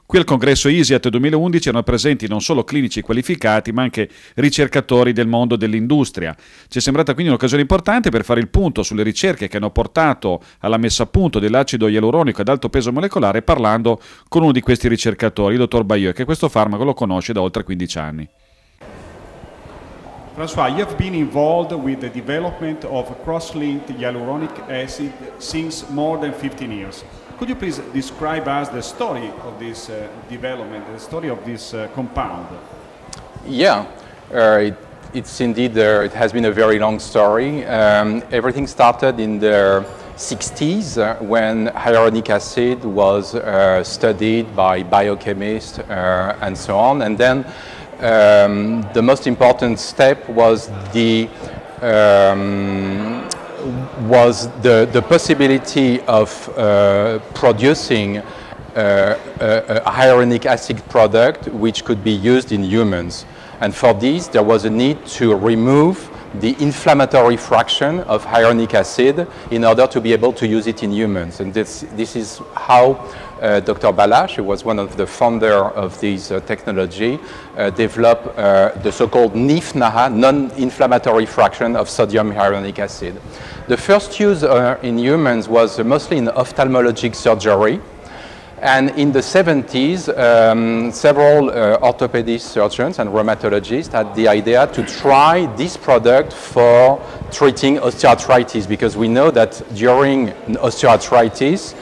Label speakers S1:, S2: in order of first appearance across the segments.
S1: Qui al congresso ISIAT 2011 erano presenti non solo clinici qualificati ma anche ricercatori del mondo dell'industria. Ci è sembrata quindi un'occasione importante per fare il punto sulle ricerche che hanno portato alla messa a punto dell'acido ialuronico ad alto peso molecolare, parlando con uno di questi ricercatori, il dottor Bailleul, che questo farmaco lo conosce da oltre 15 anni.
S2: François, you have been involved with the development of cross-linked hyaluronic acid since more than 15 years. Could you please describe us the story of this development, the story of this compound?
S3: Yeah, it's indeed, it has been a very long story. Everything started in the 60s when hyaluronic acid was studied by biochemists and so on. And then the most important step was the possibility of producing a hyaluronic acid product which could be used in humans. And for this, there was a need to remove the inflammatory fraction of hyaluronic acid in order to be able to use it in humans. And this is how Dr. Bailleul, who was one of the founders of this technology, developed the so-called NIF-NAHA, non-inflammatory fraction of sodium hyaluronic acid. The first use in humans was mostly in ophthalmologic surgery. And in the 70s, several orthopedic surgeons and rheumatologists had the idea to try this product for treating osteoarthritis, because we know that during osteoarthritis,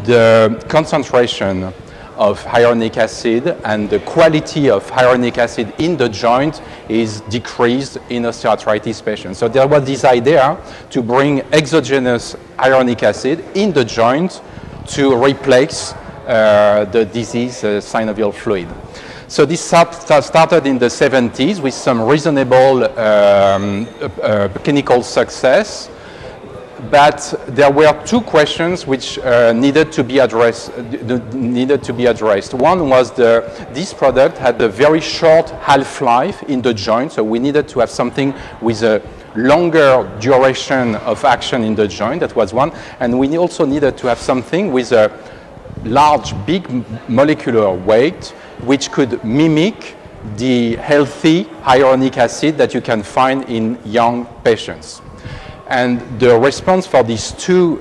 S3: the concentration of hyaluronic acid and the quality of hyaluronic acid in the joint is decreased in osteoarthritis patients. So there was this idea to bring exogenous hyaluronic acid in the joint to replace the disease synovial fluid. So this started in the 70s with some reasonable clinical success, but there were two questions which needed to be addressed. One was this product had a very short half-life in the joint, so we needed to have something with a longer duration of action in the joint. That was one, and we also needed to have something with a large, big molecular weight, which could mimic the healthy hyaluronic acid that you can find in young patients. And the response for these two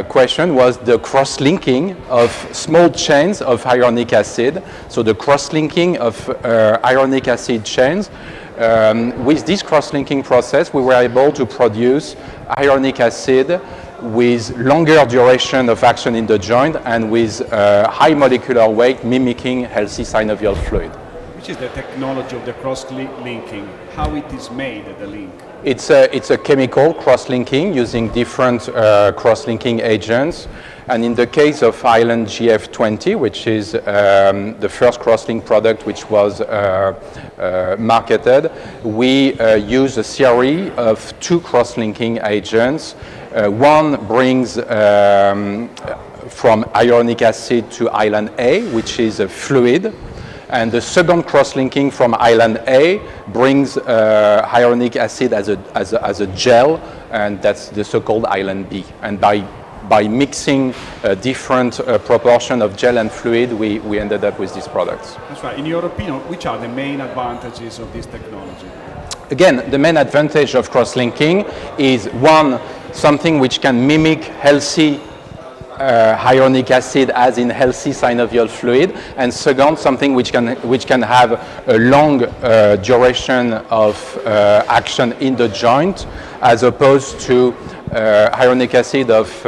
S3: questions was the cross-linking of small chains of hyaluronic acid. So the cross-linking of hyaluronic acid chains. With this cross-linking process, we were able to produce hyaluronic acid with longer duration of action in the joint and with high molecular weight mimicking healthy synovial fluid.
S2: Which is the technology of the cross-linking? How it is made, the link?
S3: It's a chemical cross-linking using different cross-linking agents. And in the case of Island GF20, which is the first cross-link product which was marketed, we use a series of two cross-linking agents. One brings from hyaluronic acid to island A, which is a fluid. And the second cross-linking from island A brings hyaluronic acid as a gel, and that's the so-called island B. And by mixing a different proportion of gel and fluid, we ended up with these products.
S2: That's right. In your opinion, which are the main advantages of this technology?
S3: Again, the main advantage of cross-linking is, one, something which can mimic healthy hyaluronic acid as in healthy synovial fluid, and second, something which can have a long duration of action in the joint, as opposed to hyaluronic acid of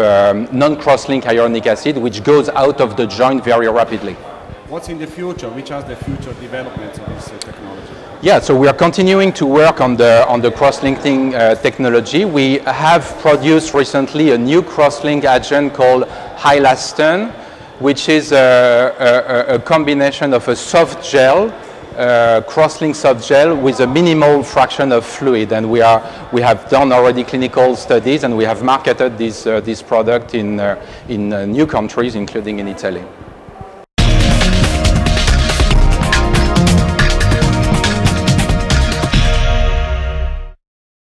S3: non-cross-linked hyaluronic acid, which goes out of the joint very rapidly.
S2: What's in the future? Which are the future developments of this technology?
S3: Yeah, so we are continuing to work on the cross-linking technology. We have produced recently a new cross-link agent called Hylastin, which is a combination of a soft gel, cross-link soft gel with a minimal fraction of fluid. And we have done already clinical studies, and we have marketed this product in new countries, including in Italy.